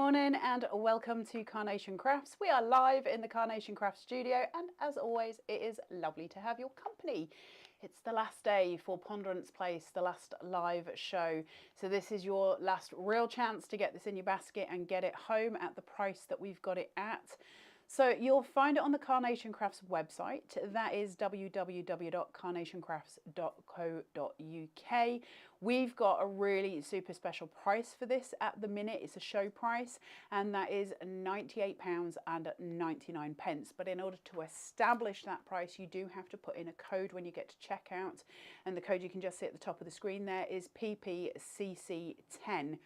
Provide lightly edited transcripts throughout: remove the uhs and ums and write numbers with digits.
morning and welcome to Carnation Crafts. We are live in the Carnation Crafts studio, and as always it is lovely to have your company. It's the last day for Ponderance Place, the last live show. So this is your last real chance to get this in your basket and get it home at the price that we've got it at. So you'll find it on the Carnation Crafts website. That is www.carnationcrafts.co.uk. We've got a really super special price for this at the minute. It's a show price, and that is £98.99. But in order to establish that price, you do have to put in a code when you get to checkout. And the code you can just see at the top of the screen there is PPCC10.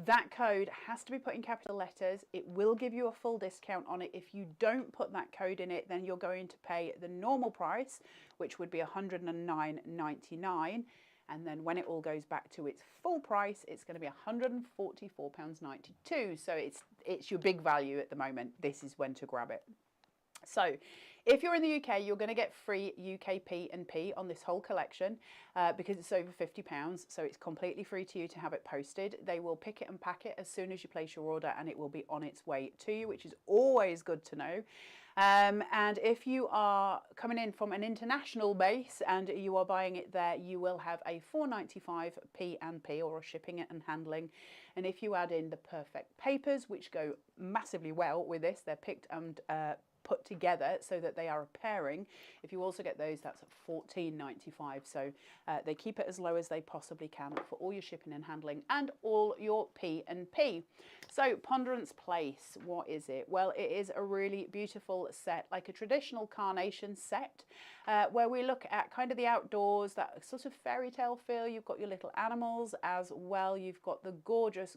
That code has to be put in capital letters. It will give you a full discount on it. If you don't put that code in it, then you're going to pay the normal price, which would be £109.99. And then when it all goes back to its full price, it's going to be £144.92. So it's your big value at the moment. This is when to grab it. So if you're in the UK, you're going to get free UK P&P on this whole collection because it's over £50. So it's completely free to you to have it posted. They will pick it and pack it as soon as you place your order, and it will be on its way to you, which is always good to know. And if you are coming in from an international base and you are buying it there, you will have a £4.95 P&P, or a shipping and handling. And if you add in the perfect papers, which go massively well with this, they're picked and put together so that they are a pairing. If you also get those, that's £14.95. So they keep it as low as they possibly can for all your shipping and handling and all your P&P. So Ponderance Place, what is it? Well, it is a really beautiful set, like a traditional Carnation set, where we look at kind of the outdoors, that sort of fairy tale feel. You've got your little animals as well. You've got the gorgeous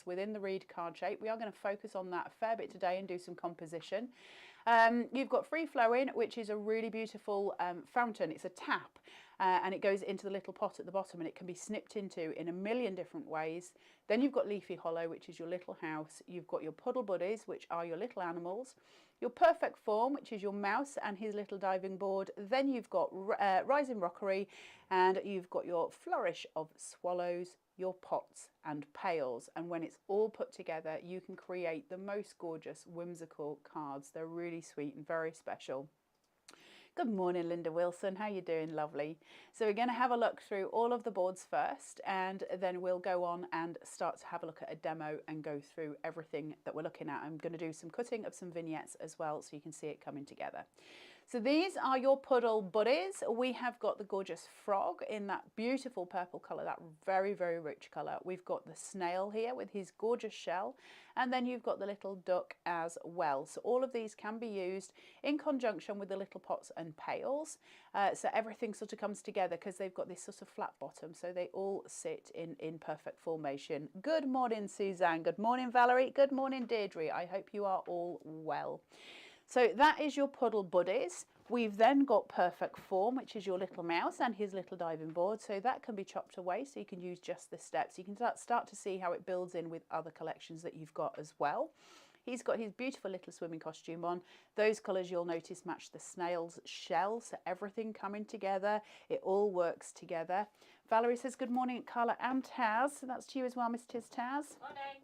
within the reed card shape. We are going to focus on that a fair bit today and do some composition. You've got free flowing, which is a really beautiful fountain. It's a tap, and it goes into the little pot at the bottom, and it can be snipped into in a million different ways. Then you've got leafy hollow, which is your little house. You've got your puddle buddies, which are your little animals. Your perfect form, which is your mouse and his little diving board. Then you've got rising rockery, and you've got your flourish of swallows, your pots and pails. And when it's all put together, you can create the most gorgeous, whimsical cards. They're really sweet and very special. Good morning, Linda Wilson. How you doing? Lovely. So we're going to have a look through all of the boards first, and then we'll go on and start to have a look at a demo and go through everything that we're looking at. I'm going to do some cutting of some vignettes as well, so you can see it coming together. So these are your puddle buddies. We have got the gorgeous frog in that beautiful purple colour, that very, very rich colour. We've got the snail here with his gorgeous shell, and then you've got the little duck as well. So all of these can be used in conjunction with the little pots and pails. So everything sort of comes together because they've got this sort of flat bottom, so they all sit in perfect formation. Good morning, Suzanne. Good morning, Valerie. Good morning, Deirdre. I hope you are all well. So that is your puddle buddies. We've then got perfect form, which is your little mouse and his little diving board. So that can be chopped away, so you can use just the steps. You can start to see how it builds in with other collections that you've got as well. He's got his beautiful little swimming costume on. Those colours you'll notice match the snail's shell, so everything coming together. It all works together. Valerie says good morning, Carla and Taz. So that's to you as well, Miss Taz. Morning.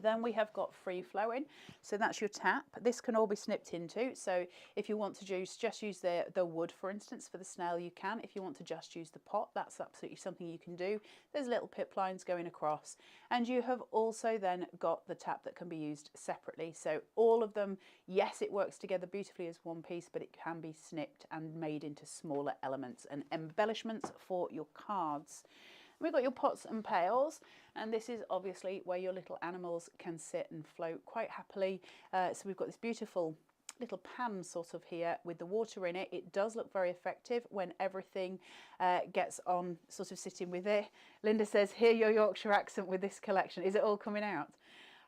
Then we have got free flowing, so that's your tap. This can all be snipped into, so if you want to just use the wood, for instance, for the snail, you can. If you want to just use the pot, that's absolutely something you can do. There's little pip lines going across, and you have also then got the tap that can be used separately. So all of them, yes, it works together beautifully as one piece, but it can be snipped and made into smaller elements and embellishments for your cards. We've got your pots and pails, and this is obviously where your little animals can sit and float quite happily. So we've got this beautiful little pan sort of here with the water in it. It does look very effective when everything gets on sort of sitting with it. Linda says, hear your Yorkshire accent with this collection. Is it all coming out?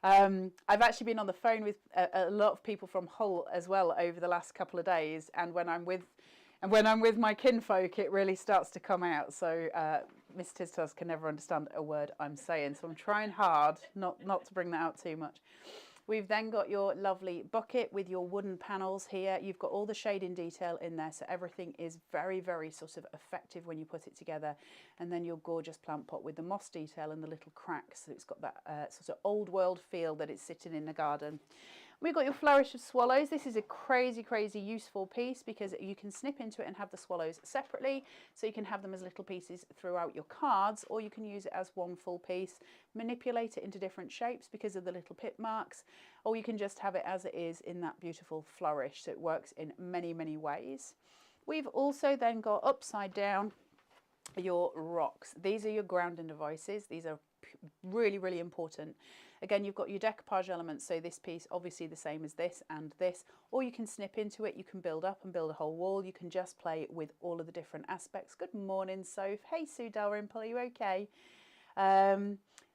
I've actually been on the phone with a lot of people from Hull as well over the last couple of days, and when I'm with my kinfolk, it really starts to come out. So Miss Tistos can never understand a word I'm saying. So I'm trying hard not to bring that out too much. We've then got your lovely bucket with your wooden panels here. You've got all the shading detail in there, so everything is very, very sort of effective when you put it together. And then your gorgeous plant pot with the moss detail and the little cracks. So it's got that sort of old world feel that it's sitting in the garden. We've got your flourish of swallows. This is a crazy, crazy useful piece because you can snip into it and have the swallows separately. So you can have them as little pieces throughout your cards, or you can use it as one full piece, manipulate it into different shapes because of the little pip marks, or you can just have it as it is in that beautiful flourish. So it works in many, many ways. We've also then got upside down your rocks. These are your grounding devices. These are really, really important. Again, you've got your decoupage elements, so this piece obviously the same as this and this, or you can snip into it, you can build up and build a whole wall, you can just play with all of the different aspects. Good morning, Soph. Hey, Sue Dalrymple, are you okay?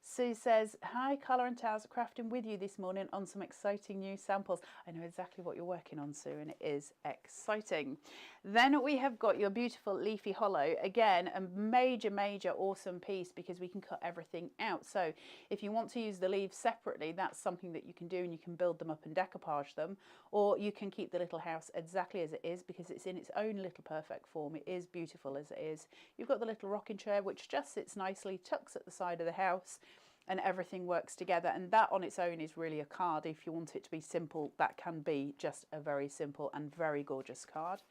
Sue says, hi, Carla and Taz, crafting with you this morning on some exciting new samples. I know exactly what you're working on, Sue, and it is exciting. Then we have got your beautiful leafy hollow. Again, a major, major awesome piece because we can cut everything out. So if you want to use the leaves separately, that's something that you can do, and you can build them up and decoupage them, or you can keep the little house exactly as it is because it's in its own little perfect form. It is beautiful as it is. You've got the little rocking chair which just sits nicely, tucks at the side of the house, and everything works together, and that on its own is really a card. If you want it to be simple, that can be just a very simple and very gorgeous card.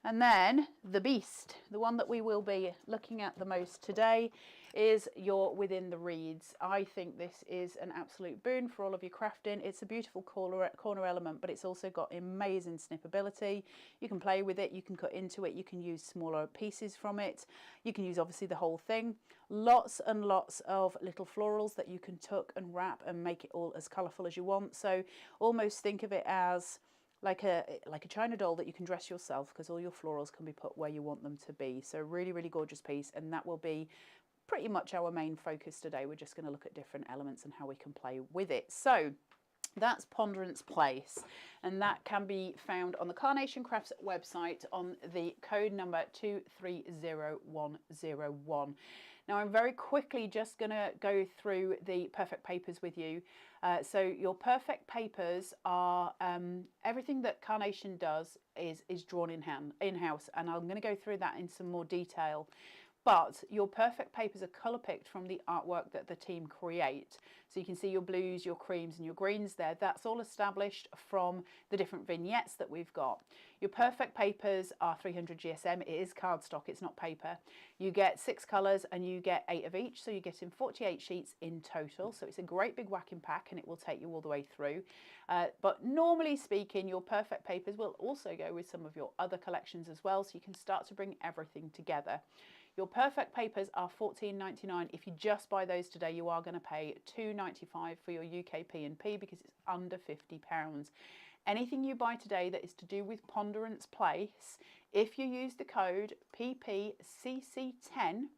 And then the beast, the one that we will be looking at the most today, is your Within the Reeds. I think this is an absolute boon for all of your crafting. It's a beautiful corner element, but it's also got amazing snippability. You can play with it, you can cut into it, you can use smaller pieces from it. You can use obviously the whole thing. Lots and lots of little florals that you can tuck and wrap and make it all as colourful as you want. So almost think of it as like a china doll that you can dress yourself, because all your florals can be put where you want them to be. So really, really gorgeous piece, and that will be pretty much our main focus today. We're just going to look at different elements and how we can play with it. So that's Ponderance Place, and that can be found on the Carnation Crafts website on the code number 230101. Now I'm very quickly just going to go through the perfect papers with you. So your perfect papers are everything that Carnation does is drawn in-house, and I'm going to go through that in some more detail. But your perfect papers are colour picked from the artwork that the team create. So you can see your blues, your creams and your greens there. That's all established from the different vignettes that we've got. Your perfect papers are 300 GSM. It is cardstock, it's not paper. You get 6 colours and you get 8 of each. So you get in 48 sheets in total. So it's a great big whacking pack, and it will take you all the way through. But normally speaking, your perfect papers will also go with some of your other collections as well. So you can start to bring everything together. Your perfect papers are $14.99. If you just buy those today, you are going to pay $2.95 for your UK P&P because it's under £50. Anything you buy today that is to do with Ponderance Place, if you use the code PPCC10,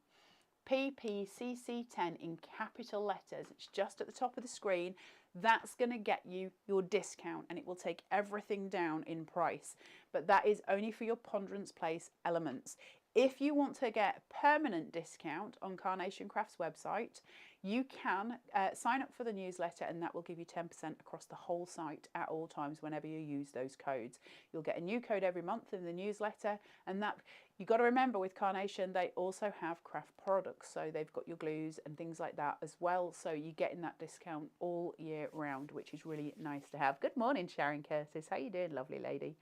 PPCC10 in capital letters, it's just at the top of the screen, that's going to get you your discount, and it will take everything down in price. But that is only for your Ponderance Place elements. If you want to get permanent discount on Carnation Crafts website, you can sign up for the newsletter, and that will give you 10% across the whole site at all times whenever you use those codes. You'll get a new code every month in the newsletter, and that you've got to remember with Carnation, they also have craft products. So they've got your glues and things like that as well. So you're getting that discount all year round, which is really nice to have. Good morning, Sharon Curtis. How you doing, lovely lady?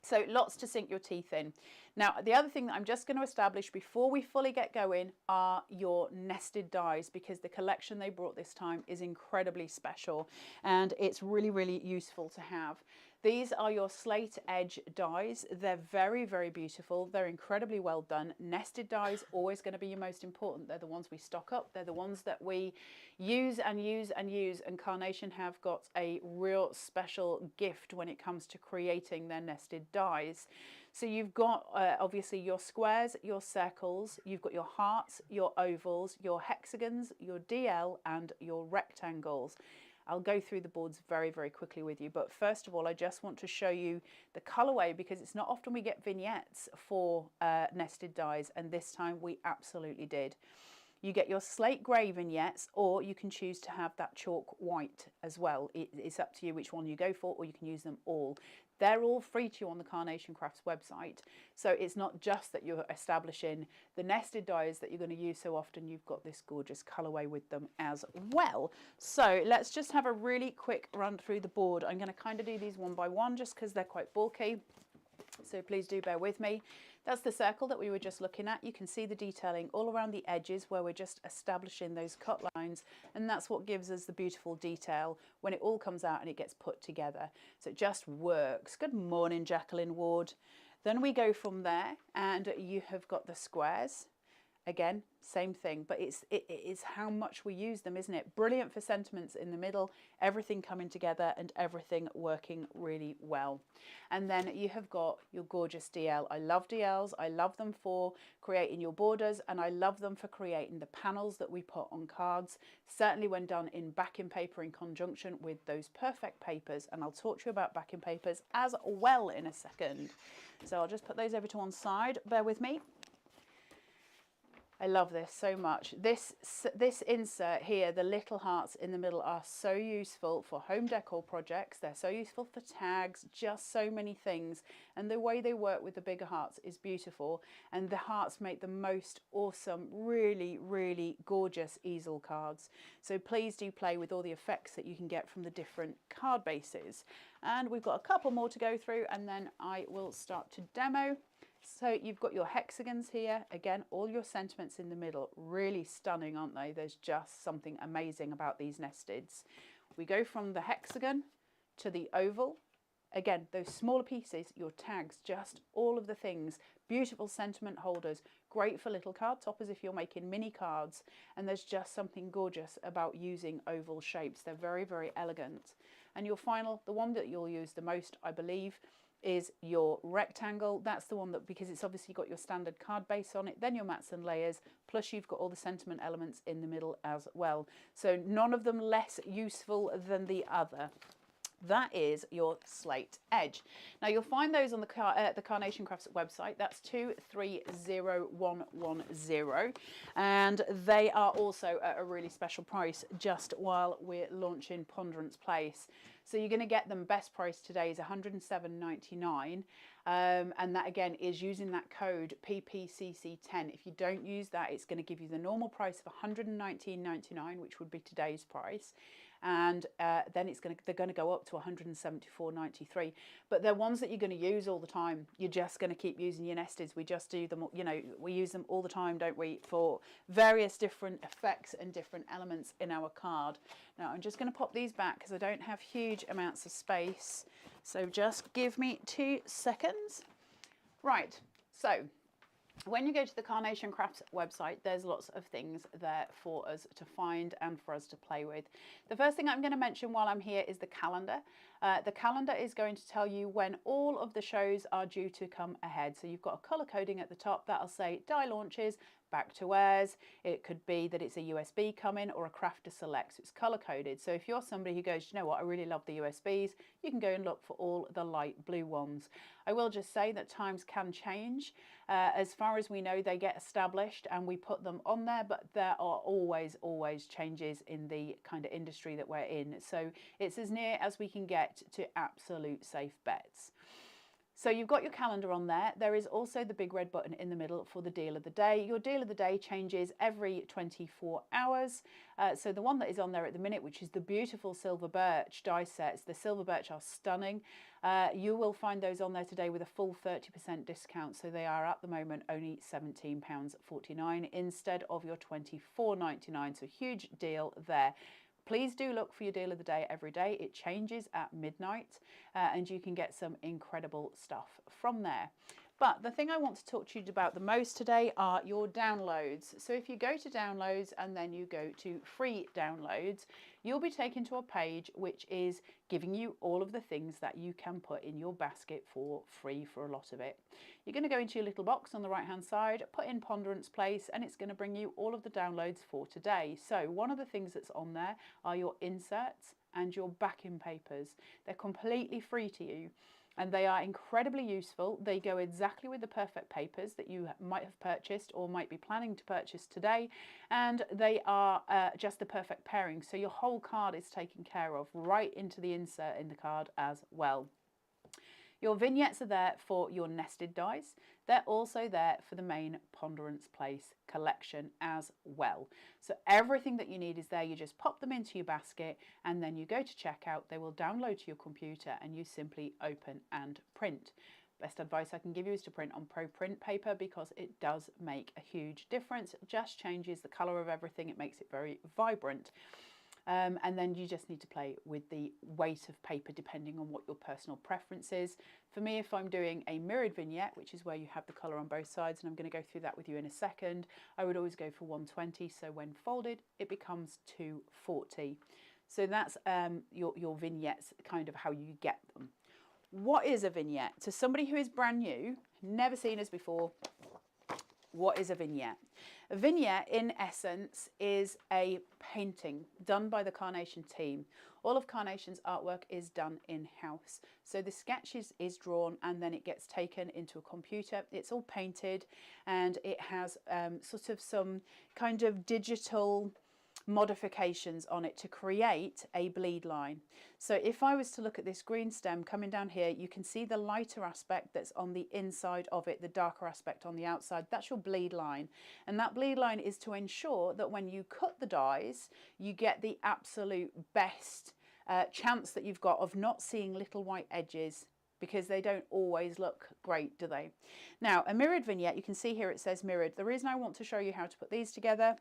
So lots to sink your teeth in. Now, the other thing that I'm just going to establish before we fully get going are your nested dies, because the collection they brought this time is incredibly special and it's really, really useful to have. These are your slate edge dies. They're very, very beautiful. They're incredibly well done. Nested dies always going to be your most important. They're the ones we stock up. They're the ones that we use and use and use. And Carnation have got a real special gift when it comes to creating their nested dies. So you've got obviously your squares, your circles, you've got your hearts, your ovals, your hexagons, your DL and your rectangles. I'll go through the boards very, very quickly with you. But first of all, I just want to show you the colorway, because it's not often we get vignettes for nested dies, and this time we absolutely did. You get your slate grey vignettes, or you can choose to have that chalk white as well. It's up to you which one you go for, or you can use them all. They're all free to you on the Carnation Crafts website. So it's not just that you're establishing the nested dies that you're going to use so often, you've got this gorgeous colourway with them as well. So let's just have a really quick run through the board. I'm going to kind of do these one by one just because they're quite bulky. So please do bear with me. That's the circle that we were just looking at. You can see the detailing all around the edges where we're just establishing those cut lines, and that's what gives us the beautiful detail when it all comes out and it gets put together. So it just works. Good morning, Jacqueline Ward. Then we go from there and you have got the squares. Again, same thing, but it is how much we use them, isn't it? Brilliant for sentiments in the middle, everything coming together and everything working really well. And then you have got your gorgeous DL. I love DLs. I love them for creating your borders, and I love them for creating the panels that we put on cards, certainly when done in backing paper in conjunction with those perfect papers. And I'll talk to you about backing papers as well in a second. So I'll just put those over to one side. Bear with me. I love this so much. This insert here, the little hearts in the middle, are so useful for home decor projects. They're so useful for tags, just so many things. And the way they work with the bigger hearts is beautiful. And the hearts make the most awesome, really, really gorgeous easel cards. So please do play with all the effects that you can get from the different card bases. And we've got a couple more to go through, and then I will start to demo. So you've got your hexagons here. Again, all your sentiments in the middle. Really stunning, aren't they? There's just something amazing about these nesteds. We go from the hexagon to the oval. Again, those smaller pieces, your tags, just all of the things. Beautiful sentiment holders. Great for little card toppers if you're making mini cards. And there's just something gorgeous about using oval shapes. They're very, very elegant. And your final, the one that you'll use the most, I believe, is your rectangle. That's the one that, because it's obviously got your standard card base on it, then your mats and layers, plus you've got all the sentiment elements in the middle as well. So none of them less useful than the other. That is your slate edge. Now you'll find those on the Carnation Crafts website. That's 230110, and they are also at a really special price just while we're launching Ponderance Place. So you're going to get them, best price today is $107.99, and that again is using that code PPCC10. If you don't use that, it's going to give you the normal price of $119.99, which would be today's price. And then they're going to go up to $174.93, but they're ones that you're going to use all the time. You're just going to keep using your nesteds. We just do them, you know, we use them all the time, don't we, for various different effects and different elements in our card. Now I'm just going to pop these back because I don't have huge amounts of space, so just give me 2 seconds. Right, so when you go to the Carnation Crafts website, there's lots of things there for us to find and for us to play with. The first thing I'm going to mention while I'm here is the calendar. The calendar is going to tell you when all of the shows are due to come ahead. So you've got a colour coding at the top that'll say die launches, back to wares. It could be that it's a USB coming or a craft to select. So it's colour coded. So if you're somebody who goes, you know what, I really love the USBs, you can go and look for all the light blue ones. I will just say that times can change. As far as we know, they get established and we put them on there, but there are always changes in the kind of industry that we're in. So it's as near as we can get to absolute safe bets. So you've got your calendar on there. There is also the big red button in the middle for the deal of the day. Your deal of the day changes every 24 hours. So the one that is on there at the minute, which is the beautiful silver birch die sets, the silver birch are stunning. You will find those on there today with a full 30% discount. So they are at the moment only £17.49 instead of your £24.99. So huge deal there. Please do look for your deal of the day every day. It changes at midnight and you can get some incredible stuff from there. But the thing I want to talk to you about the most today are your downloads. So if you go to downloads and then you go to free downloads, you'll be taken to a page which is giving you all of the things that you can put in your basket for free for a lot of it. You're going to go into your little box on the right hand side, put in Ponderance Place, and it's going to bring you all of the downloads for today. So one of the things that's on there are your inserts and your backing papers. They're completely free to you. and they are incredibly useful. They go exactly with the perfect papers that you might have purchased or might be planning to purchase today, and they are just the perfect pairing. So your whole card is taken care of right into the insert in the card as well. Your vignettes are there for your nested dies. They're also there for the main Ponderance Place collection as well. So everything that you need is there. You just pop them into your basket and then you go to checkout. They will download to your computer and you simply open and print. Best advice I can give you is to print on Pro Print paper because it does make a huge difference. It just changes the colour of everything. It makes it very vibrant. And then you just need to play with the weight of paper depending on what your personal preference is. For me, if I'm doing a mirrored vignette, which is where you have the colour on both sides, and I'm going to go through that with you in a second, I would always go for 120. So when folded, it becomes 240. So that's your vignettes, kind of how you get them. What is a vignette? To somebody who is brand new, never seen us before, what is a vignette? A vignette, in essence, is a painting done by the Carnation team. All of Carnation's artwork is done in-house. So the sketch is drawn and then it gets taken into a computer. It's all painted and it has sort of some kind of digital modifications on it to create a bleed line. So if I was to look at this green stem coming down here, you can see the lighter aspect that's on the inside of it, the darker aspect on the outside. That's your bleed line. And that bleed line is to ensure that when you cut the dies, you get the absolute best chance that you've got of not seeing little white edges, because they don't always look great, do they? Now, a mirrored vignette, you can see here it says mirrored. The reason I want to show you how to put these together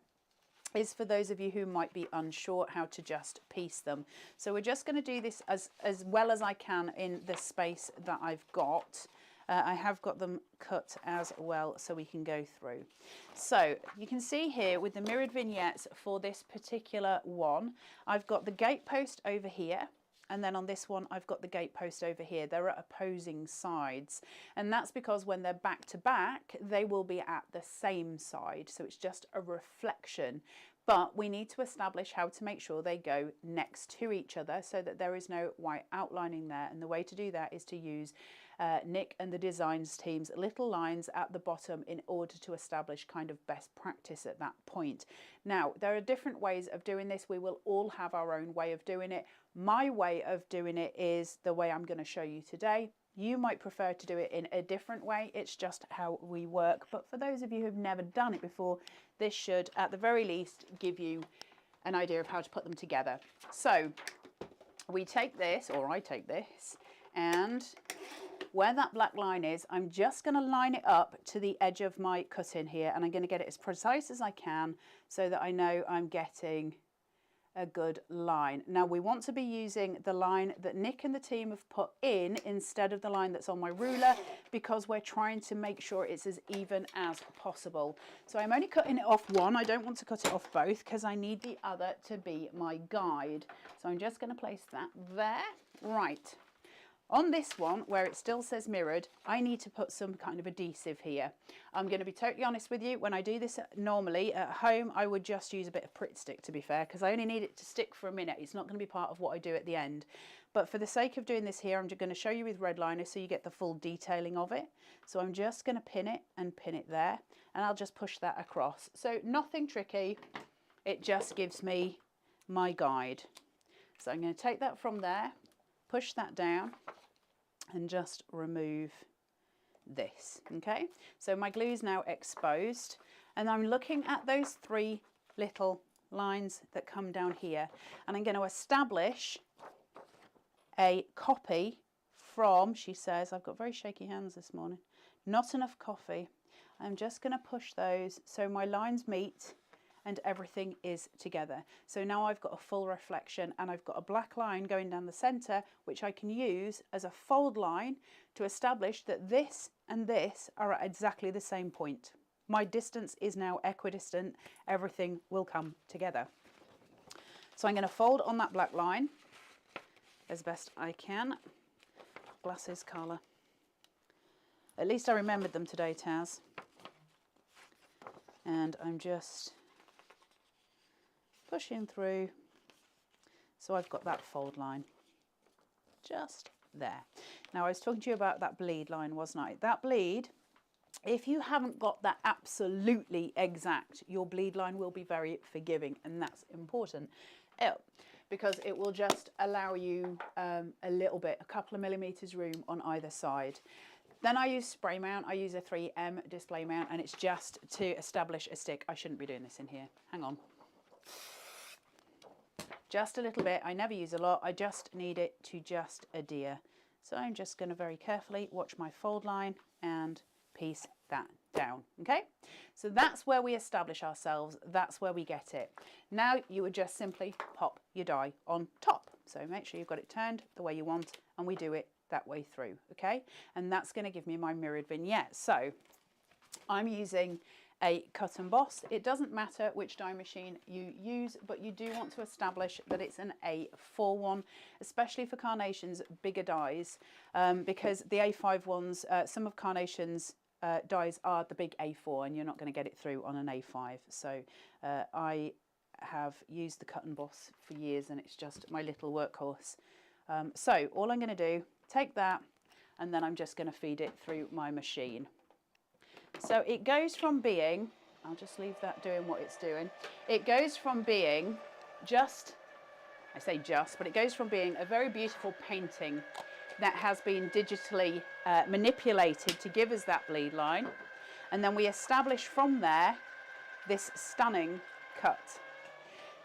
is for those of you who might be unsure how to just piece them. So we're just going to do this as well as I can in the space that I've got. I have got them cut as well so we can go through. So you can see here with the mirrored vignettes for this particular one, I've got the gatepost over here. And then on this one, I've got the gatepost over here. They're at opposing sides. And that's because when they're back to back, they will be at the same side. So it's just a reflection. But we need to establish how to make sure they go next to each other so that there is no white outlining there. And the way to do that is to use Nick and the designs team's little lines at the bottom in order to establish kind of best practice at that point. Now, there are different ways of doing this. We will all have our own way of doing it. My way of doing it is the way I'm going to show you today. You might prefer to do it in a different way. It's just how we work. But for those of you who've never done it before, this should, at the very least, give you an idea of how to put them together. So we take this, or I take this, and where that black line is, I'm just going to line it up to the edge of my cut-in here, and I'm going to get it as precise as I can so that I know I'm getting a good line. Now we want to be using the line that Nick and the team have put in instead of the line that's on my ruler, because we're trying to make sure it's as even as possible. So I'm only cutting it off one. I don't want to cut it off both because I need the other to be my guide. So I'm just going to place that there. Right. On this one, where it still says mirrored, I need to put some kind of adhesive here. I'm going to be totally honest with you. When I do this normally at home, I would just use a bit of Pritt Stick, to be fair, because I only need it to stick for a minute. It's not going to be part of what I do at the end. But for the sake of doing this here, I'm just going to show you with red liner so you get the full detailing of it. So I'm just going to pin it and pin it there, and I'll just push that across. So nothing tricky. It just gives me my guide. So I'm going to take that from there, push that down, and just remove this. Okay, so my glue is now exposed, and I'm looking at those three little lines that come down here, and I'm going to establish a copy from, she says, I've got very shaky hands this morning, not enough coffee. I'm just going to push those so my lines meet and everything is together. So now I've got a full reflection, and I've got a black line going down the center, which I can use as a fold line to establish that this and this are at exactly the same point. My distance is now equidistant. Everything will come together. So I'm going to fold on that black line as best I can. Glasses, Carla. At least I remembered them today, Taz. And I'm just pushing through so I've got that fold line just there. Now, I was talking to you about that bleed line, wasn't I? That bleed, if you haven't got that absolutely exact, your bleed line will be very forgiving, and that's important because it will just allow you a little bit, a couple of millimeters room on either side. Then I use spray mount. I use a 3M display mount, and it's just to establish a stick. I shouldn't be doing this in here. Hang on. Just a little bit. I never use a lot. I just need it to just adhere. So I'm just going to very carefully watch my fold line and piece that down. Okay, so that's where we establish ourselves. That's where we get it. Now you would just simply pop your die on top. So make sure you've got it turned the way you want, and we do it that way through. Okay, and that's going to give me my mirrored vignette. So I'm using a cut and boss. It doesn't matter which die machine you use, but you do want to establish that it's an A4 one, especially for Carnation's bigger dies, because the A5 ones, some of Carnation's dies are the big A4, and you're not going to get it through on an A5. So I have used the cut and boss for years, and it's just my little workhorse. So all I'm going to do, take that, and then I'm just going to feed it through my machine. So it goes from being, I'll just leave that doing what it's doing. It goes from being just, I say just, but it goes from being a very beautiful painting that has been digitally manipulated to give us that bleed line. And then we establish from there this stunning cut.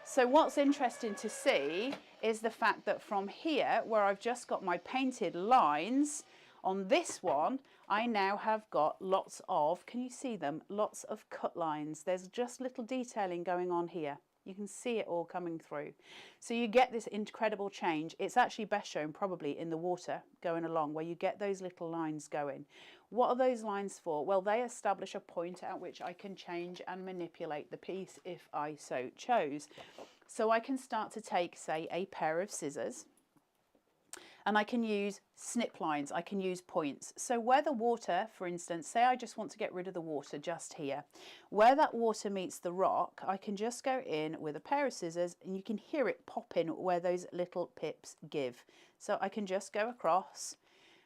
So what's interesting to see is the fact that from here, where I've just got my painted lines, on this one, I now have got lots of, can you see them? Lots of cut lines. There's just little detailing going on here. You can see it all coming through. So you get this incredible change. It's actually best shown probably in the water going along, where you get those little lines going. What are those lines for? Well, they establish a point at which I can change and manipulate the piece if I so chose. So I can start to take, say, a pair of scissors, and I can use snip lines, I can use points. So where the water, for instance, say I just want to get rid of the water just here, where that water meets the rock, I can just go in with a pair of scissors, and you can hear it popping where those little pips give. So I can just go across,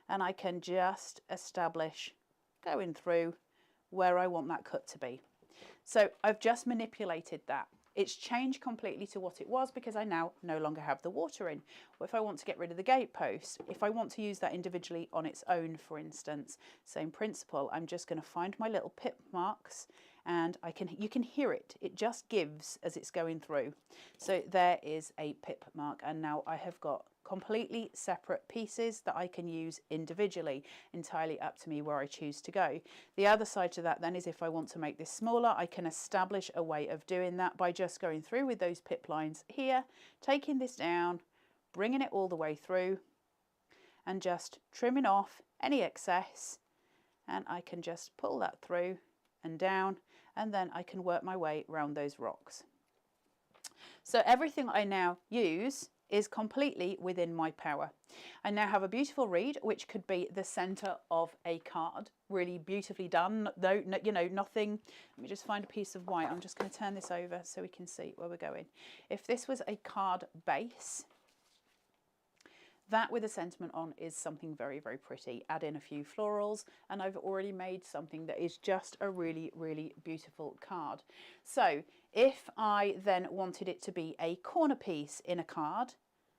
and I can just establish going through where I want that cut to be. So I've just manipulated that. It's changed completely to what it was because I now no longer have the water in. Or if I want to get rid of the gatepost, if I want to use that individually on its own, for instance, same principle, I'm just going to find my little pip marks, and you can hear it. It just gives as it's going through. So there is a pip mark, and now I have got completely separate pieces that I can use individually, entirely up to me where I choose to go. The other side to that then is if I want to make this smaller, I can establish a way of doing that by just going through with those pip lines here, taking this down, bringing it all the way through, and just trimming off any excess, and I can just pull that through and down, and then I can work my way around those rocks. So everything I now use is completely within my power. I now have a beautiful reed, which could be the center of a card, really beautifully done. Though, you know, nothing. Let me just find a piece of white. I'm just going to turn this over so we can see where we're going. If this was a card base, that with a sentiment on is something very, very pretty. Add in a few florals, and I've already made something that is just a really, really beautiful card. So if I then wanted it to be a corner piece in a card,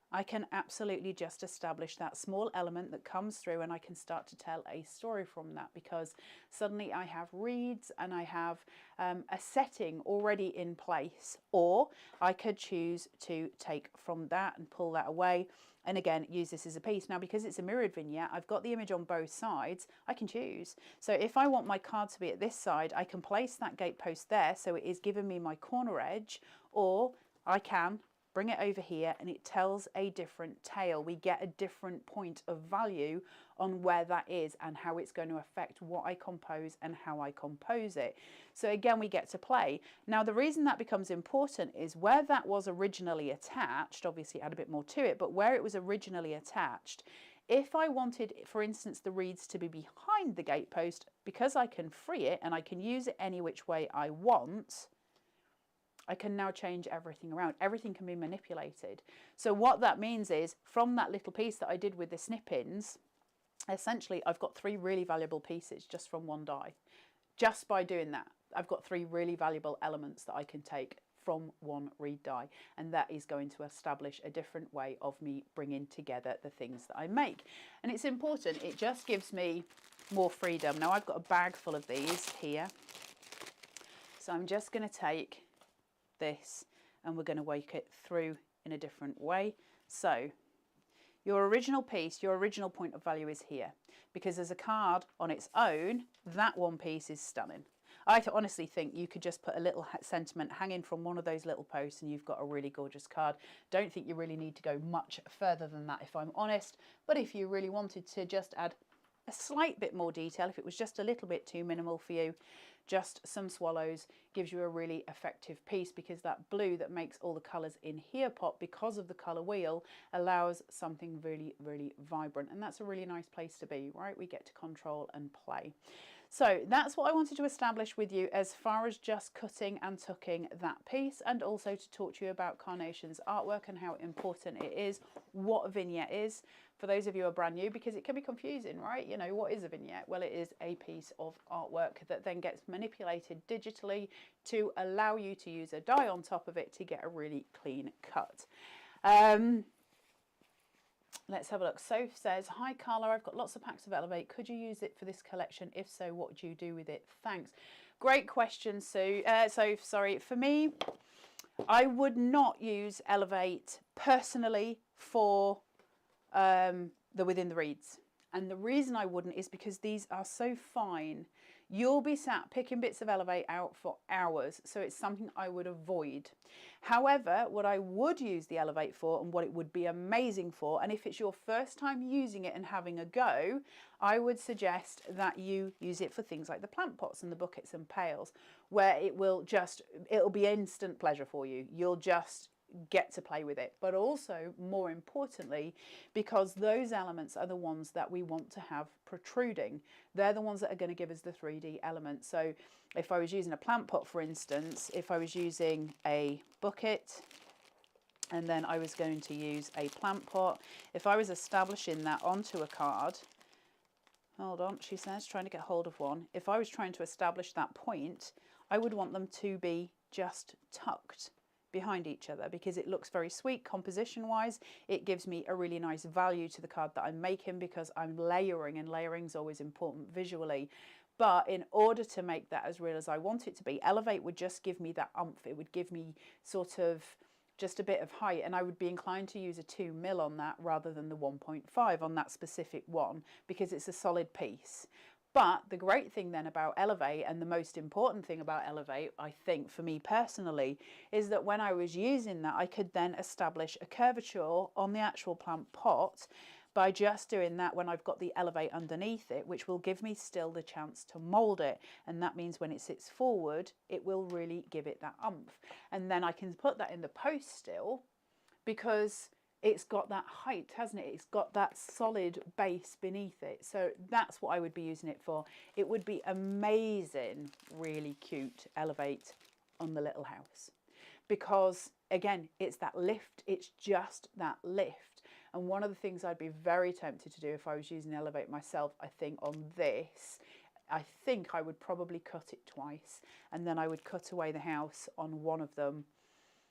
I can absolutely just establish that small element that comes through, and I can start to tell a story from that, because suddenly I have reeds and I have a setting already in place. Or I could choose to take from that and pull that away, and again use this as a piece. Now, because it's a mirrored vignette, I've got the image on both sides. I can choose. So if I want my card to be at this side, I can place that gatepost there so it is giving me my corner edge, or I can bring it over here and it tells a different tale. We get a different point of value on where that is and how it's going to affect what I compose and how I compose it. So again, we get to play. Now, the reason that becomes important is where that was originally attached, obviously add a bit more to it, but where it was originally attached, if I wanted, for instance, the reeds to be behind the gatepost, because I can free it and I can use it any which way I want, I can now change everything around. Everything can be manipulated. So what that means is, from that little piece that I did with the snip-ins, essentially I've got 3 really valuable pieces just from one die. Just by doing that, I've got 3 really valuable elements that I can take from one reed die, and that is going to establish a different way of me bringing together the things that I make. And it's important, it just gives me more freedom. Now I've got a bag full of these here, so I'm just going to take this and we're going to work it through in a different way. So your original piece, your original point of value is here, because as a card on its own, that one piece is stunning. I honestly think you could just put a little sentiment hanging from one of those little posts and you've got a really gorgeous card. Don't think you really need to go much further than that, if I'm honest. But if you really wanted to just add a slight bit more detail, if it was just a little bit too minimal for you, just some swallows gives you a really effective piece, because that blue that makes all the colours in here pop because of the colour wheel allows something really, really vibrant. And that's a really nice place to be, right? We get to control and play. So that's what I wanted to establish with you as far as just cutting and tucking that piece, and also to talk to you about Carnation's artwork and how important it is, what a vignette is for those of you who are brand new, because it can be confusing, right? You know, what is a vignette? Well, it is a piece of artwork that then gets manipulated digitally to allow you to use a die on top of it to get a really clean cut. Let's have a look. Soph says, hi Carla, I've got lots of packs of Elevate. Could you use it for this collection? If so, what do you do with it? Thanks. Great question, Sue. Soph, sorry. For me, I would not use Elevate personally for the within the reeds. And the reason I wouldn't is because these are so fine. You'll be sat picking bits of Elevate out for hours, so it's something I would avoid. However, what I would use the Elevate for, and what it would be amazing for, and if it's your first time using it and having a go, I would suggest that you use it for things like the plant pots and the buckets and pails, where it'll be instant pleasure for you. You'll just get to play with it. But also, more importantly, because those elements are the ones that we want to have protruding, they're the ones that are going to give us the 3D element. So if I was using a plant pot, for instance, if I was using a bucket and then I was going to use a plant pot, if I was establishing that onto a card, hold on, she says, trying to get hold of one. If I was trying to establish that point, I would want them to be just tucked behind each other, because it looks very sweet composition wise. It gives me a really nice value to the card that I'm making, because I'm layering, and layering is always important visually. But in order to make that as real as I want it to be, Elevate would just give me that oomph. It would give me sort of just a bit of height, and I would be inclined to use a 2mm on that rather than the 1.5 on that specific one, because it's a solid piece. But the great thing then about Elevate, and the most important thing about Elevate, I think for me personally, is that when I was using that, I could then establish a curvature on the actual plant pot by just doing that when I've got the Elevate underneath it, which will give me still the chance to mould it. And that means when it sits forward, it will really give it that oomph. And then I can put that in the post still, because it's got that height, hasn't it? It's got that solid base beneath it. So that's what I would be using it for. It would be amazing, really cute Elevate on the little house, because again, it's that lift. It's just that lift. And one of the things I'd be very tempted to do if I was using Elevate myself, I think on this, I think I would probably cut it twice, and then I would cut away the house on one of them.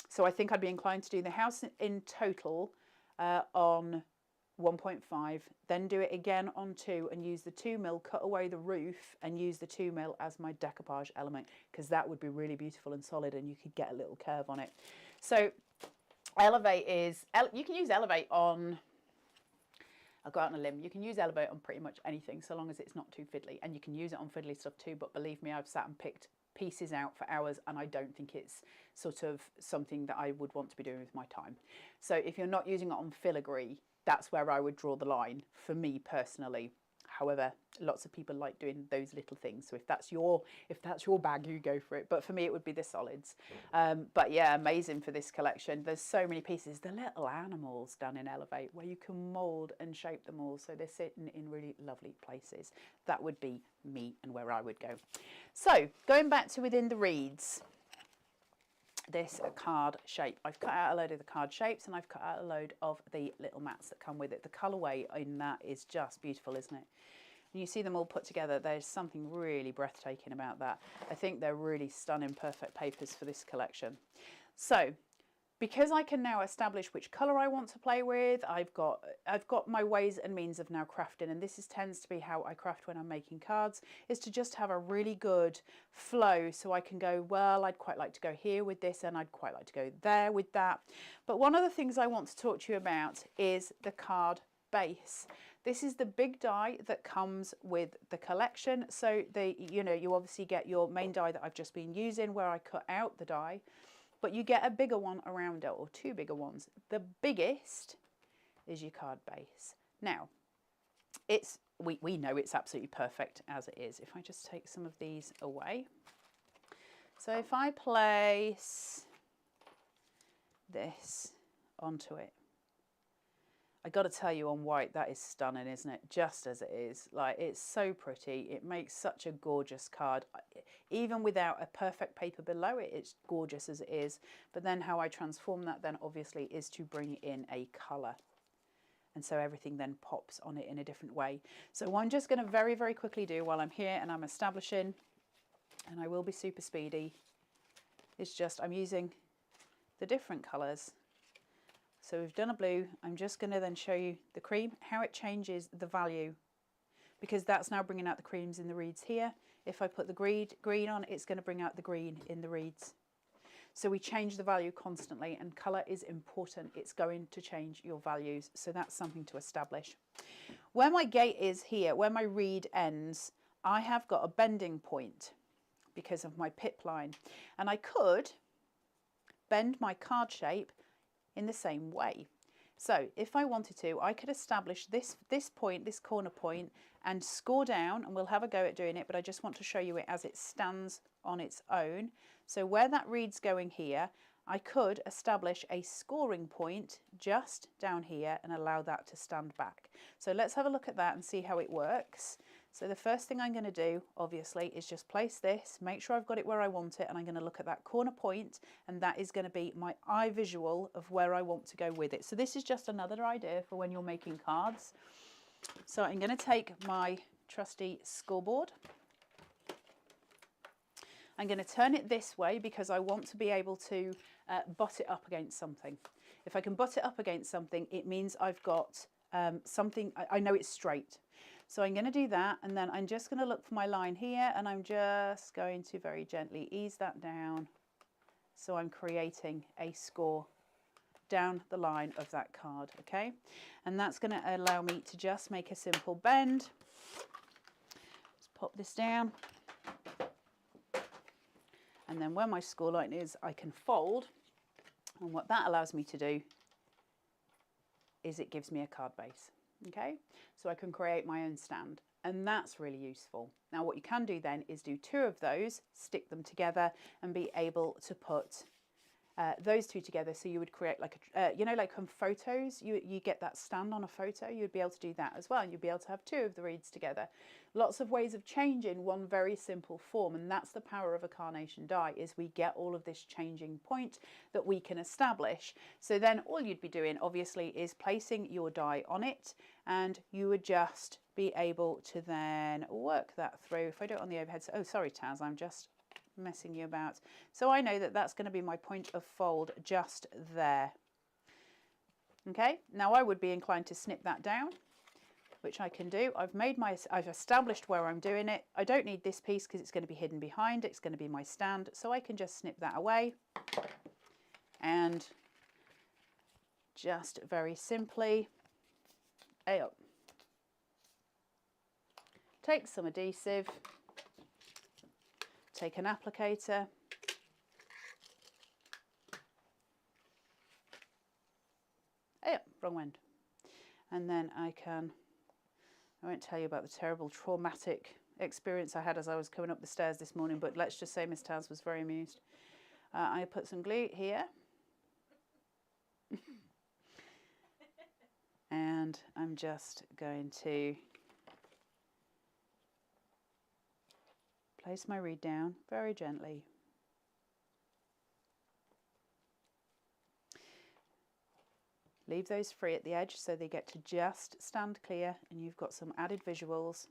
So I think I'd be inclined to do the house in total on 1.5, then do it again on 2 and use the 2mm, cut away the roof and use the 2mm as my decoupage element, because that would be really beautiful and solid and you could get a little curve on it. So Elevate is, you can use Elevate on, I'll go out on a limb, you can use Elevate on pretty much anything so long as it's not too fiddly, and you can use it on fiddly stuff too, but believe me, I've sat and picked pieces out for hours and I don't think it's sort of something that I would want to be doing with my time. So if you're not using it on filigree, that's where I would draw the line for me personally. However, lots of people like doing those little things. So if that's your bag, you go for it. But for me, it would be the solids. But yeah, amazing for this collection. There's so many pieces. The little animals done in Elevate, where you can mould and shape them all. So they're sitting in really lovely places. That would be me and where I would go. So going back to within the reeds. this card shape. I've cut out a load of the card shapes and I've cut out a load of the little mats that come with it. The colourway in that is just beautiful, isn't it? And you see them all put together. There's something really breathtaking about that. I think they're really stunning, perfect papers for this collection. So because I can now establish which colour I want to play with, I've got my ways and means of now crafting, and this tends to be how I craft when I'm making cards, is to just have a really good flow so I can go, well, I'd quite like to go here with this and I'd quite like to go there with that. But one of the things I want to talk to you about is the card base. This is the big die that comes with the collection. So you obviously get your main die that I've just been using where I cut out the die. But you get a bigger one around it, or two bigger ones. The biggest is your card base. Now, we know it's absolutely perfect as it is. If I just take some of these away. So if I place this onto it, I got to tell you, on white, that is stunning, isn't it? Just as it is. Like, it's so pretty. It makes such a gorgeous card. Even without a perfect paper below it, it's gorgeous as it is. But then how I transform that then obviously is to bring in a colour. And so everything then pops on it in a different way. So what I'm just going to very, very quickly do while I'm here and I'm establishing, and I will be super speedy, is just I'm using the different colours. So we've done a blue. I'm just going to then show you the cream, how it changes the value, because that's now bringing out the creams in the reeds here. If I put the green on, it's going to bring out the green in the reeds. So we change the value constantly, and colour is important. It's going to change your values. So that's something to establish. Where my gate is here, where my reed ends, I have got a bending point because of my pip line. And I could bend my card shape in the same way. So if I wanted to, I could establish this point, this corner point, and score down, and we'll have a go at doing it, but I just want to show you it as it stands on its own. So where that reed's going here, I could establish a scoring point just down here and allow that to stand back. So let's have a look at that and see how it works. So the first thing I'm going to do, obviously, is just place this, make sure I've got it where I want it, and I'm going to look at that corner point, and that is going to be my eye visual of where I want to go with it. So this is just another idea for when you're making cards. So I'm going to take my trusty scoreboard. I'm going to turn it this way because I want to be able to butt it up against something. If I can butt it up against something, it means I've got something, I know it's straight. So I'm going to do that, and then I'm just going to look for my line here, and I'm just going to very gently ease that down. So I'm creating a score down the line of that card, okay? And that's going to allow me to just make a simple bend. Just pop this down. And then where my score line is, I can fold. And what that allows me to do is it gives me a card base. Okay, so I can create my own stand, and that's really useful. Now what you can do then is do two of those, stick them together, and be able to put those two together. So you would create like a, like on photos, you get that stand on a photo, you'd be able to do that as well, and you'd be able to have two of the reeds together. Lots of ways of changing one very simple form, and that's the power of a carnation die, is we get all of this changing point that we can establish. So then all you'd be doing obviously is placing your die on it, and you would just be able to then work that through. If I do it on the overhead, oh sorry Taz, I'm just messing you about. So I know that that's going to be my point of fold just there. Okay, now I would be inclined to snip that down, which I can do. I've established where I'm doing it. I don't need this piece because it's going to be hidden behind. It's going to be my stand, so I can just snip that away and just very simply take some adhesive, take an applicator, wrong end, and then I won't tell you about the terrible traumatic experience I had as I was coming up the stairs this morning, but let's just say Miss Taz was very amused. I put some glue here and I'm just going to place my reed down very gently. Leave those free at the edge so they get to just stand clear, and you've got some added visuals.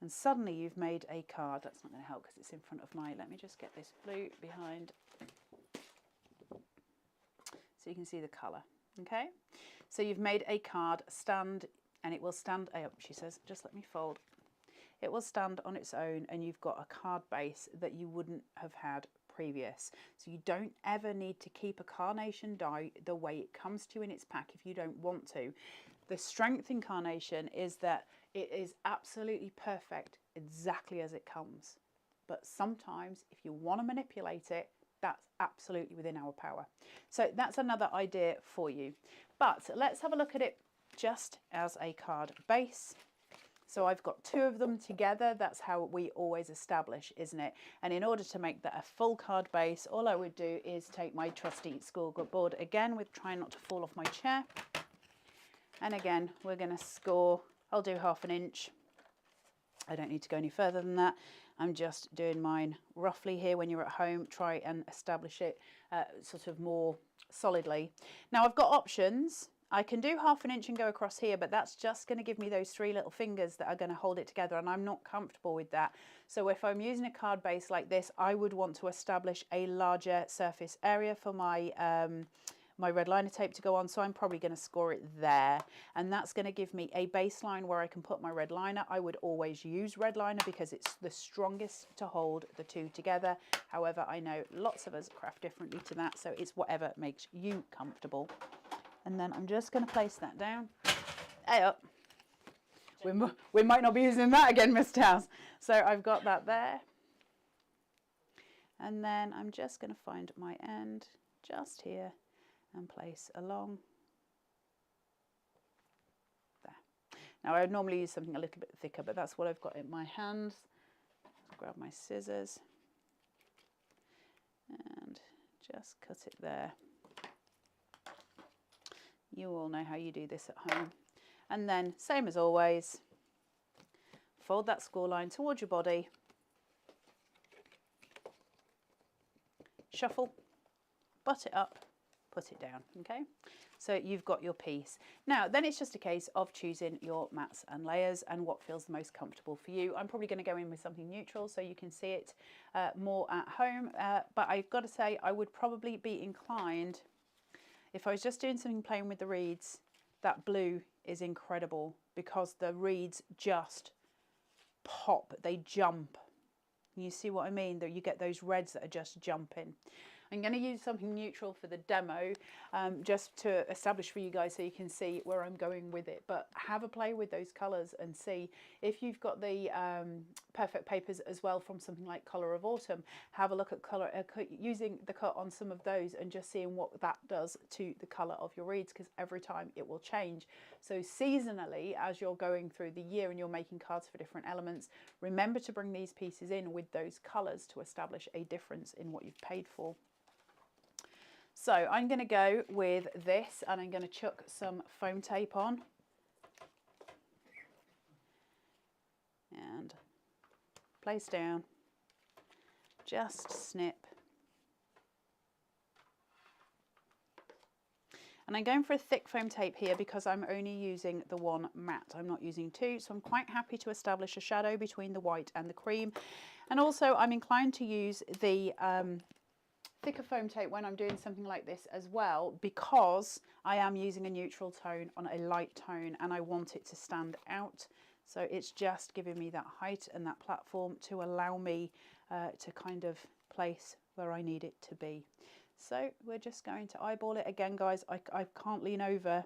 And suddenly you've made a card. That's not going to help because it's in front of my, let me just get this blue behind so you can see the colour. Okay, so you've made a card stand, and it will stand, she says, just let me fold. It will stand on its own, and you've got a card base that you wouldn't have had previous. So you don't ever need to keep a Carnation die the way it comes to you in its pack if you don't want to. The strength in Carnation is that it is absolutely perfect exactly as it comes. But sometimes if you want to manipulate it, that's absolutely within our power. So that's another idea for you. But let's have a look at it just as a card base. So I've got two of them together. That's how we always establish, isn't it? And in order to make that a full card base, all I would do is take my trusty scoreboard again, with trying not to fall off my chair. And again, we're going to score, I'll do 1/2 inch. I don't need to go any further than that. I'm just doing mine roughly here. When you're at home, try and establish it sort of more solidly. Now I've got options. I can do 1/2 inch and go across here, but that's just going to give me those 3 little fingers that are going to hold it together, and I'm not comfortable with that. So if I'm using a card base like this, I would want to establish a larger surface area for my my red liner tape to go on, so I'm probably going to score it there, and that's going to give me a baseline where I can put my red liner. I would always use red liner because it's the strongest to hold the two together. However, I know lots of us craft differently to that, so it's whatever makes you comfortable. And then I'm just going to place that down. Hey up. We might not be using that again, Mr. House. So I've got that there. And then I'm just going to find my end just here and place along there. Now I would normally use something a little bit thicker, but that's what I've got in my hands. I'll grab my scissors and just cut it there. You all know how you do this at home. And then, same as always, fold that score line towards your body, shuffle, butt it up, put it down, okay? So you've got your piece. Now, then it's just a case of choosing your mats and layers and what feels the most comfortable for you. I'm probably going to go in with something neutral so you can see it more at home, but I've got to say I would probably be inclined, if I was just doing something playing with the reeds, that blue is incredible because the reeds just pop, they jump. You see what I mean? That you get those reds that are just jumping. I'm going to use something neutral for the demo just to establish for you guys so you can see where I'm going with it. But have a play with those colours and see if you've got the perfect papers as well from something like Colour of Autumn. Have a look at colour, using the cut on some of those and just seeing what that does to the colour of your reeds, because every time it will change. So seasonally, as you're going through the year and you're making cards for different elements, remember to bring these pieces in with those colours to establish a difference in what you've paid for. So I'm going to go with this and I'm going to chuck some foam tape on and place down, just snip. And I'm going for a thick foam tape here because I'm only using the one mat. I'm not using two, so I'm quite happy to establish a shadow between the white and the cream. And also I'm inclined to use the thicker foam tape when I'm doing something like this as well, because I am using a neutral tone on a light tone and I want it to stand out. So it's just giving me that height and that platform to allow me to kind of place where I need it to be. So we're just going to eyeball it again, guys. I can't lean over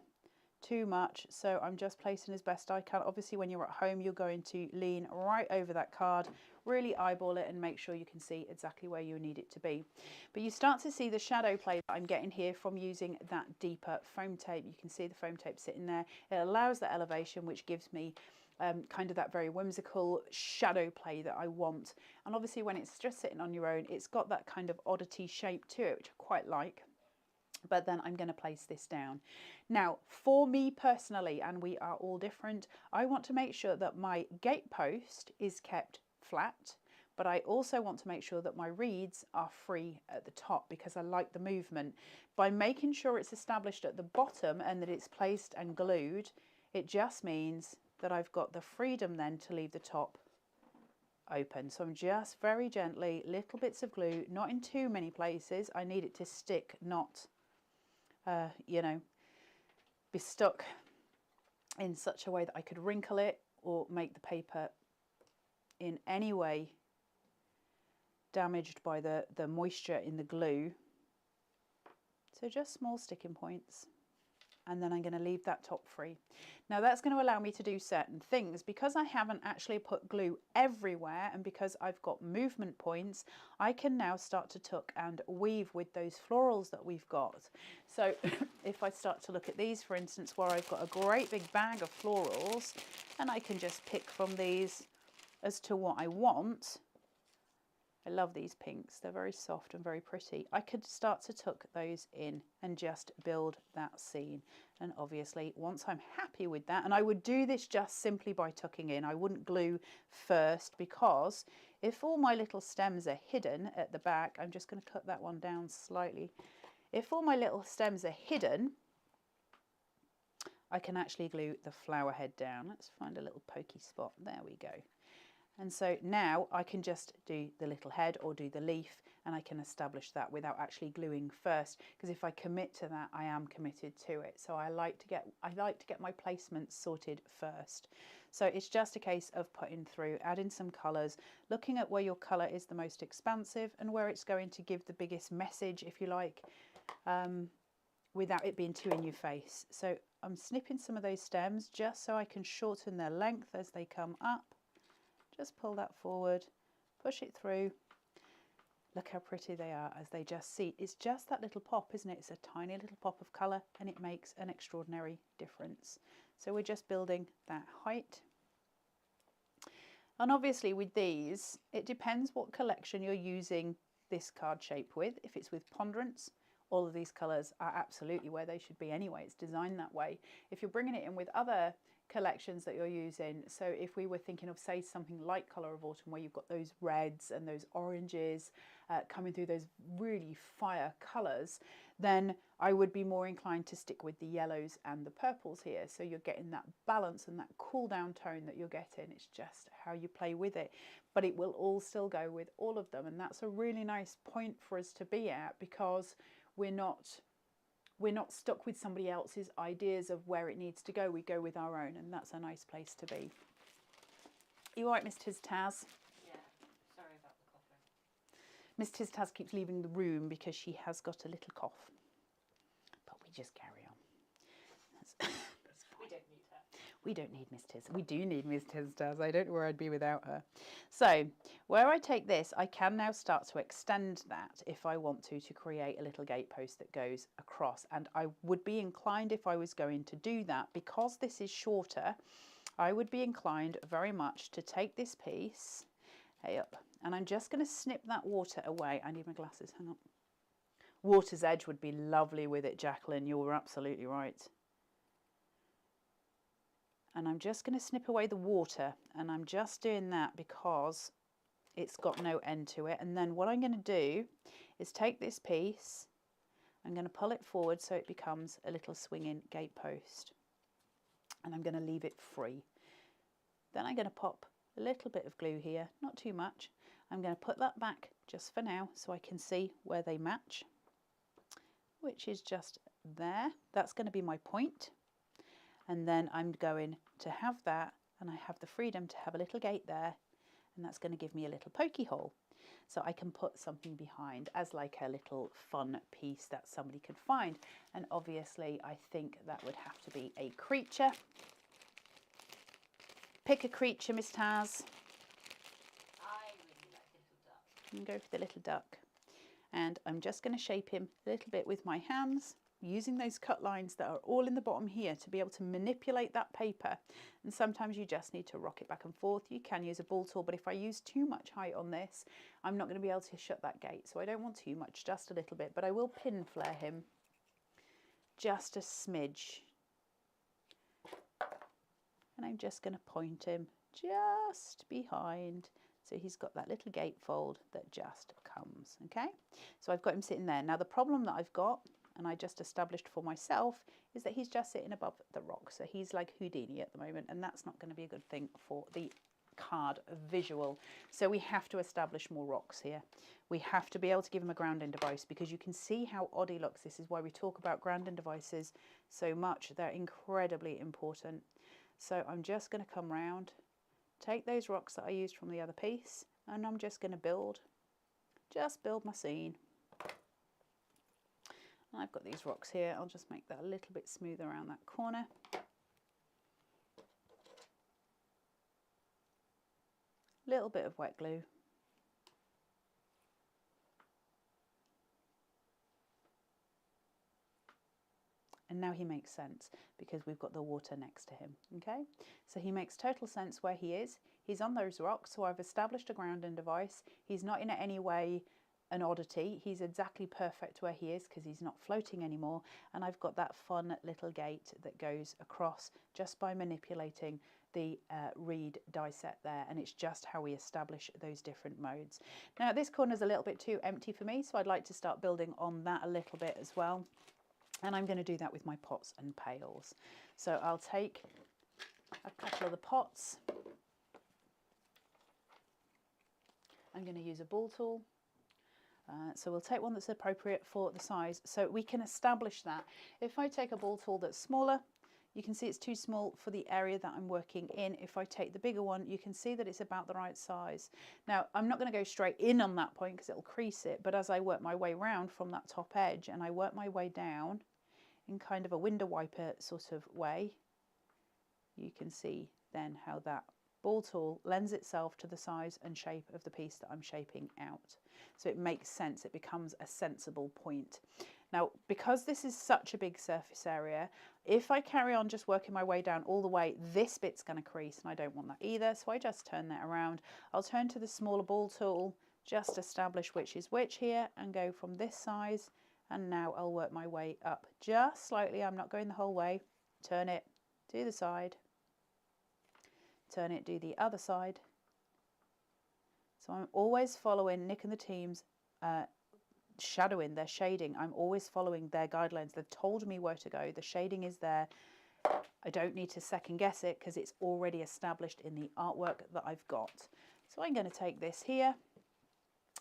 too much, so I'm just placing as best I can. Obviously when you're at home you're going to lean right over that card, really eyeball it and make sure you can see exactly where you need it to be. But you start to see the shadow play that I'm getting here from using that deeper foam tape. You can see the foam tape sitting there. It allows the elevation, which gives me kind of that very whimsical shadow play that I want. And obviously when it's just sitting on your own, it's got that kind of oddity shape to it, which I quite like. But then I'm going to place this down. Now, for me personally, and we are all different, I want to make sure that my gatepost is kept flat, but I also want to make sure that my reeds are free at the top because I like the movement. By making sure it's established at the bottom and that it's placed and glued, it just means that I've got the freedom then to leave the top open. So I'm just very gently, little bits of glue, not in too many places. I need it to stick, not, you know, be stuck in such a way that I could wrinkle it or make the paper in any way damaged by the moisture in the glue. So just small sticking points, and then I'm going to leave that top free. Now that's going to allow me to do certain things. Because I haven't actually put glue everywhere and because I've got movement points, I can now start to tuck and weave with those florals that we've got. So if I start to look at these, for instance, where I've got a great big bag of florals, and I can just pick from these as to what I want. I love these pinks, they're very soft and very pretty. I could start to tuck those in and just build that scene. And obviously once I'm happy with that, and I would do this just simply by tucking in, I wouldn't glue first, because if all my little stems are hidden at the back, I'm just going to cut that one down slightly. If all my little stems are hidden, I can actually glue the flower head down. Let's find a little pokey spot, there we go. And so now I can just do the little head or do the leaf, and I can establish that without actually gluing first, because if I commit to that, I am committed to it. So I like to get my placements sorted first. So it's just a case of putting through, adding some colours, looking at where your colour is the most expansive and where it's going to give the biggest message, if you like, without it being too in your face. So I'm snipping some of those stems just so I can shorten their length as they come up. Just pull that forward, push it through. Look how pretty they are as they just see. It's just that little pop, isn't it? It's a tiny little pop of colour, and it makes an extraordinary difference. So we're just building that height. And obviously with these, it depends what collection you're using this card shape with. If it's with Ponderance, all of these colours are absolutely where they should be anyway. It's designed that way. If you're bringing it in with other collections that you're using, so if we were thinking of, say, something like Colour of Autumn, where you've got those reds and those oranges coming through, those really fire colours, then I would be more inclined to stick with the yellows and the purples here. So you're getting that balance and that cool down tone that you're getting. It's just how you play with it, but it will all still go with all of them. And that's a really nice point for us to be at, because we're not stuck with somebody else's ideas of where it needs to go. We go with our own, and that's a nice place to be. You all right, Miss Tiz Taz? Yeah, sorry about the coughing. Miss Tiz Taz keeps leaving the room because she has got a little cough. But we just carry on. We don't need her. We don't need Miss Tiz. We do need Miss Tiz Taz. I don't know where I'd be without her. So where I take this, I can now start to extend that if I want to create a little gatepost that goes across. And I would be inclined, if I was going to do that, because this is shorter, I would be inclined very much to take this piece, hey up, and I'm just going to snip that water away. I need my glasses, hang on. Water's edge would be lovely with it, Jacqueline. You were absolutely right. And I'm just going to snip away the water, and I'm just doing that because it's got no end to it. And then what I'm going to do is take this piece, I'm going to pull it forward so it becomes a little swinging gatepost, and I'm going to leave it free. Then I'm going to pop a little bit of glue here, not too much. I'm going to put that back just for now so I can see where they match, which is just there. That's going to be my point. And then I'm going to have that, and I have the freedom to have a little gate there, and that's going to give me a little pokey hole. So I can put something behind as like a little fun piece that somebody could find. And obviously I think that would have to be a creature. Pick a creature, Miss Taz. I really like the little duck. And go for the little duck. And I'm just going to shape him a little bit with my hands, using those cut lines that are all in the bottom here to be able to manipulate that paper. And sometimes you just need to rock it back and forth. You can use a ball tool, but if I use too much height on this, I'm not going to be able to shut that gate. So I don't want too much, just a little bit, but I will pin flare him just a smidge. And I'm just going to point him just behind So he's got that little gatefold that just comes, okay? So I've got him sitting there. Now the problem that I've got, and I just established for myself, is that he's just sitting above the rock. So he's like Houdini at the moment, and that's not going to be a good thing for the card visual. So we have to establish more rocks here. We have to be able to give him a grounding device, because you can see how odd he looks. This is why we talk about grounding devices so much. They're incredibly important. So I'm just going to come round, take those rocks that I used from the other piece, and I'm just going to just build my scene. And I've got these rocks here. I'll just make that a little bit smoother around that corner. Little bit of wet glue. And now he makes sense because we've got the water next to him, okay? So he makes total sense where he is. He's on those rocks, so I've established a grounding device. He's not in any way an oddity. He's exactly perfect where he is because he's not floating anymore. And I've got that fun little gate that goes across just by manipulating the reed die set there, and it's just how we establish those different modes. Now this corner is a little bit too empty for me, so I'd like to start building on that a little bit as well. And I'm going to do that with my pots and pails. So I'll take a couple of the pots. I'm going to use a ball tool. So we'll take one that's appropriate for the size, so we can establish that. If I take a ball tool that's smaller, you can see it's too small for the area that I'm working in. If I take the bigger one, you can see that it's about the right size. Now, I'm not going to go straight in on that point because it'll crease it, but as I work my way round from that top edge and I work my way down in kind of a window wiper sort of way, you can see then how that ball tool lends itself to the size and shape of the piece that I'm shaping out. So it makes sense, it becomes a sensible point. Now, because this is such a big surface area, if I carry on just working my way down all the way, this bit's going to crease, and I don't want that either, so I just turn that around. I'll turn to the smaller ball tool, just establish which is which here, and go from this size, and now I'll work my way up just slightly. I'm not going the whole way. Turn it, do the side, turn it, do the other side. So I'm always following Nick and the team's shadowing, their shading. I'm always following their guidelines. They've told me where to go. The shading is there. I don't need to second guess it because it's already established in the artwork that I've got. So I'm going to take this here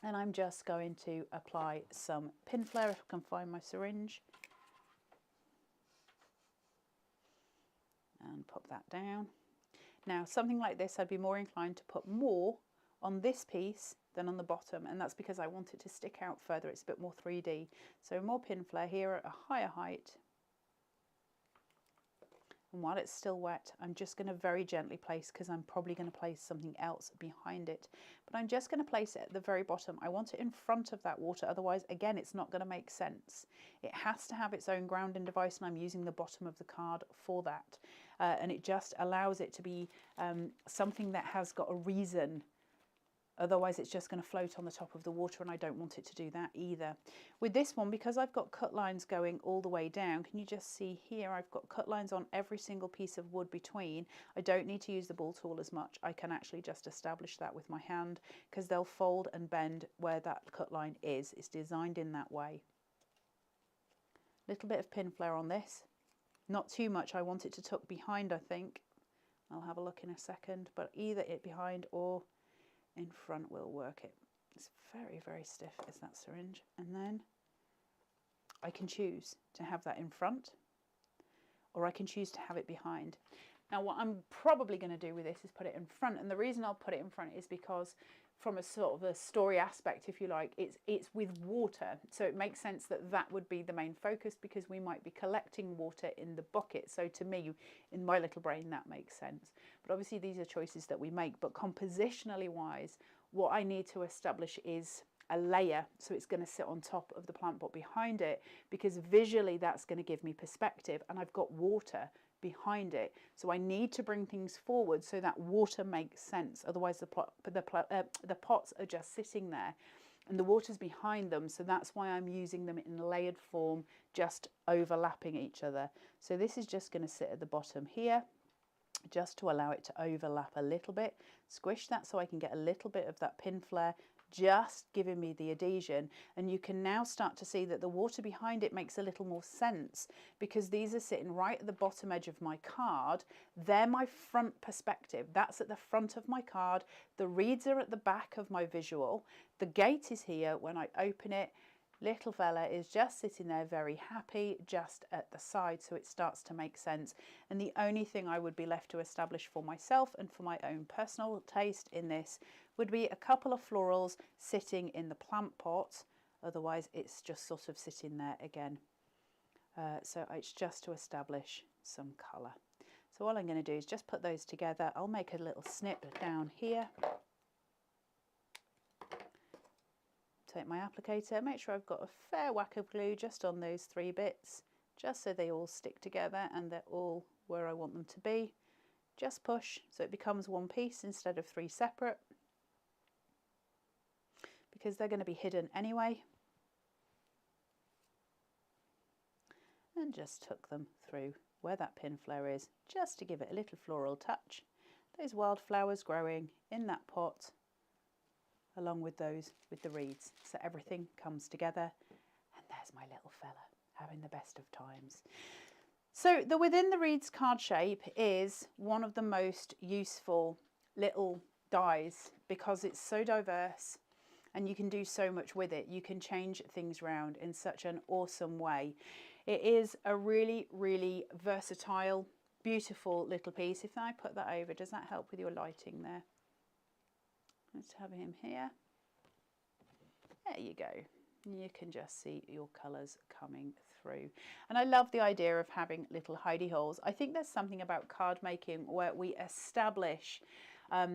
and I'm just going to apply some pin flare if I can find my syringe. And pop that down. Now something like this, I'd be more inclined to put more on this piece than on the bottom, and that's because I want it to stick out further. It's a bit more 3D. So more pin flare here at a higher height. And while it's still wet, I'm just going to very gently place, because I'm probably going to place something else behind it. But I'm just going to place it at the very bottom. I want it in front of that water, otherwise, again, it's not going to make sense. It has to have its own grounding device, and I'm using the bottom of the card for that. And it just allows it to be something that has got a reason. Otherwise it's just going to float on the top of the water, and I don't want it to do that either. With this one, because I've got cut lines going all the way down, can you just see here I've got cut lines on every single piece of wood between. I don't need to use the ball tool as much. I can actually just establish that with my hand because they'll fold and bend where that cut line is. It's designed in that way. Little bit of pin flare on this. Not too much. I want it to tuck behind, I think. I'll have a look in a second, but either it behind or in front will work it. It's very, very stiff is that syringe. And then I can choose to have that in front, or I can choose to have it behind. Now what I'm probably going to do with this is put it in front, and the reason I'll put it in front is because from a sort of a story aspect, if you like, it's with water, so it makes sense that that would be the main focus, because we might be collecting water in the bucket. So to me, in my little brain, that makes sense. But obviously these are choices that we make. But compositionally wise, what I need to establish is a layer, so it's going to sit on top of the plant pot behind it, because visually that's going to give me perspective, and I've got water behind it, so I need to bring things forward so that water makes sense. Otherwise the pots are just sitting there and the water's behind them, so that's why I'm using them in layered form, just overlapping each other. So this is just going to sit at the bottom here, just to allow it to overlap a little bit. Squish that so I can get a little bit of that pin flare, just giving me the adhesion. And you can now start to see that the water behind it makes a little more sense, because these are sitting right at the bottom edge of my card. They're my front perspective. That's at the front of my card. The reeds are at the back of my visual. The gate is here. When I open it, little fella is just sitting there very happy just at the side, so it starts to make sense. And the only thing I would be left to establish for myself and for my own personal taste in this would be a couple of florals sitting in the plant pot. Otherwise it's just sort of sitting there again. So it's just to establish some colour. So all I'm going to do is just put those together. I'll make a little snip down here. Take my applicator, make sure I've got a fair whack of glue just on those 3 bits, just so they all stick together and they're all where I want them to be. Just push so it becomes one piece instead of 3 separate, because they're going to be hidden anyway. And just tuck them through where that pin flare is, just to give it a little floral touch. Those wildflowers growing in that pot, along with those with the reeds, so everything comes together. And there's my little fella having the best of times. So the Within the Reeds card shape is one of the most useful little dies, because it's so diverse and you can do so much with it. You can change things around in such an awesome way. It is a really, really versatile, beautiful little piece. If I put that over, does that help with your lighting there? Let's have him here. There you go. You can just see your colours coming through. And I love the idea of having little hidey holes. I think there's something about card making where we establish a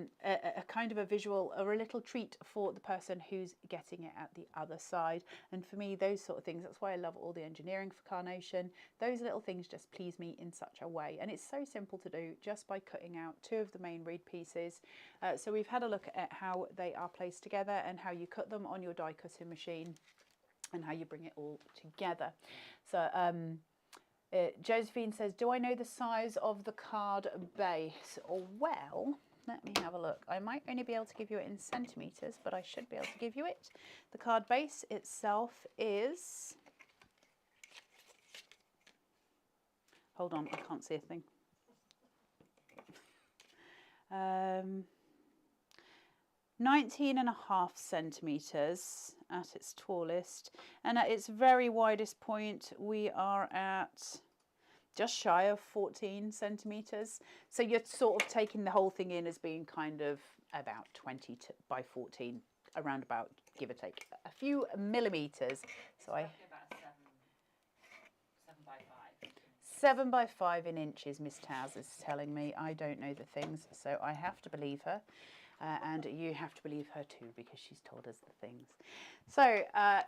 kind of a visual or a little treat for the person who's getting it at the other side. And for me, those sort of things, that's why I love all the engineering for Carnation. Those little things just please me in such a way. And it's so simple to do just by cutting out 2 of the main reed pieces. So we've had a look at how they are placed together and how you cut them on your die cutting machine and how you bring it all together. So Josephine says, do I know the size of the card base? Or, well, let me have a look. I might only be able to give you it in centimetres, but I should be able to give you it. The card base itself is... Hold on, I can't see a thing. 19.5 centimetres at its tallest, and at its very widest point we are at just shy of 14 centimetres. So you're sort of taking the whole thing in as being kind of about 20 by 14, around about, give or take a few millimetres. So I... About 7 by 5. 7 by 5 in inches, Miss Taz is telling me. I don't know the things, so I have to believe her. And you have to believe her too, because she's told us the things. So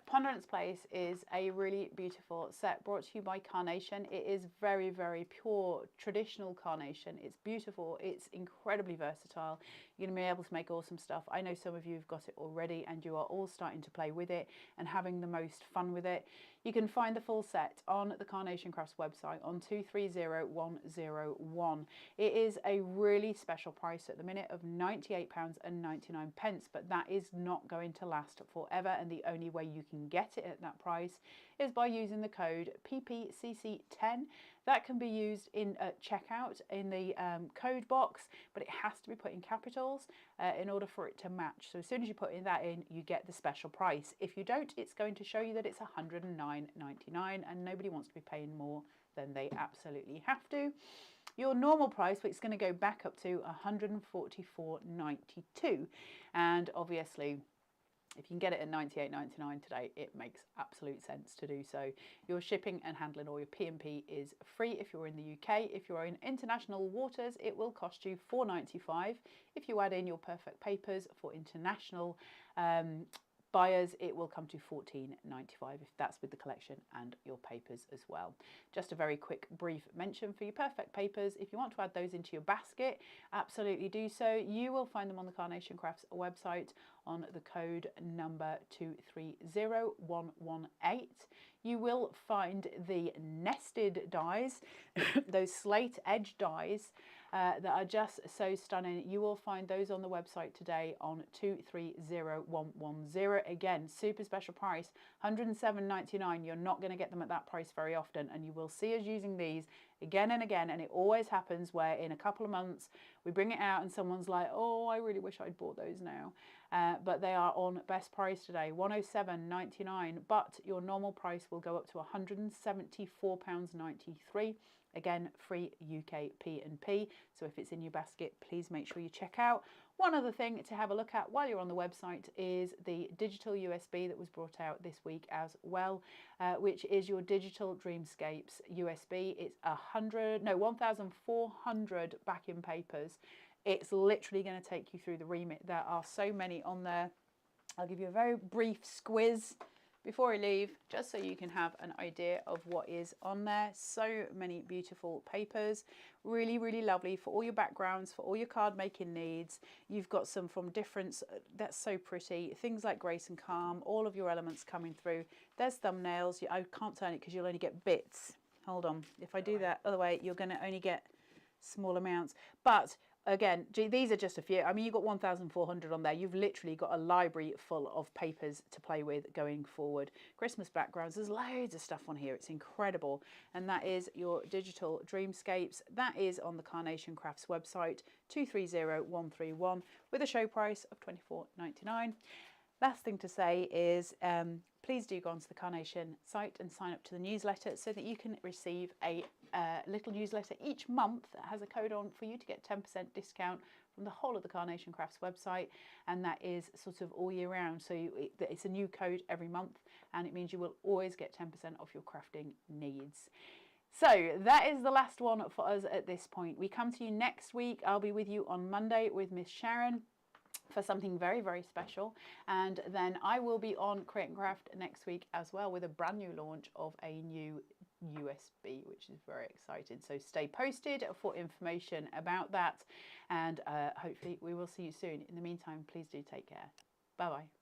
Ponderance Place is a really beautiful set brought to you by Carnation. It is very, very pure, traditional Carnation. It's beautiful. It's incredibly versatile. You're going to be able to make awesome stuff. I know some of you have got it already and you are all starting to play with it and having the most fun with it. You can find the full set on the Carnation Crafts website on 230101. It is a really special price at the minute of £98.99, but that is not going to last forever, and the only way you can get it at that price is by using the code PPCC10. That can be used in checkout in the code box, but it has to be put in capitals in order for it to match. So as soon as you put that in, you get the special price. If you don't, it's going to show you that it's £109.99, and nobody wants to be paying more than they absolutely have to. Your normal price, but it's going to go back up to £144.92, and obviously if you can get it at £98.99 today, it makes absolute sense to do so. Your shipping and handling or your P&P is free if you're in the UK. If you're in international waters, it will cost you £4.95. If you add in your perfect papers for international buyers, it will come to £14.95 if that's with the collection and your papers as well. Just a very quick brief mention for your perfect papers. If you want to add those into your basket, absolutely do so. You will find them on the Carnation Crafts website on the code number 230118. You will find the nested dies, those slate edge dies, that are just so stunning. You will find those on the website today on 230110. Again, super special price, $107.99. You're not going to get them at that price very often, and you will see us using these again and again, and it always happens where in a couple of months we bring it out and someone's like, oh, I really wish I'd bought those now. But they are on best price today, $107.99, but your normal price will go up to £174.93. Again, free UK P&P. So if it's in your basket, please make sure you check out. One other thing to have a look at while you're on the website is the digital USB that was brought out this week as well, which is your Digital Dreamscapes USB. It's 1,400 backing papers. It's literally going to take you through the remit. There are so many on there. I'll give you a very brief squiz before I leave, just so you can have an idea of what is on there. So many beautiful papers, really, really lovely for all your backgrounds, for all your card making needs. You've got some from different, that's so pretty, things like Grace and Calm, all of your elements coming through. There's thumbnails. I can't turn it because you'll only get bits. Hold on, if I do that other way, you're going to only get small amounts. But again, these are just a few. I mean, you've got 1,400 on there. You've literally got a library full of papers to play with going forward. Christmas backgrounds, there's loads of stuff on here. It's incredible. And that is your Digital Dreamscapes. That is on the Carnation Crafts website, 230131, with a show price of $24.99. Last thing to say is please do go onto the Carnation site and sign up to the newsletter so that you can receive a little newsletter each month that has a code on for you to get 10% discount from the whole of the Carnation Crafts website, and that is sort of all year round. So it's a new code every month, and it means you will always get 10% off your crafting needs. So that is the last one for us at this point. We come to you next week. I'll be with you on Monday with Miss Sharon for something very, very special, and then I will be on Create and Craft next week as well with a brand new launch of a new USB, which is very exciting. So stay posted for information about that, and hopefully we will see you soon. In the meantime, please do take care. Bye bye.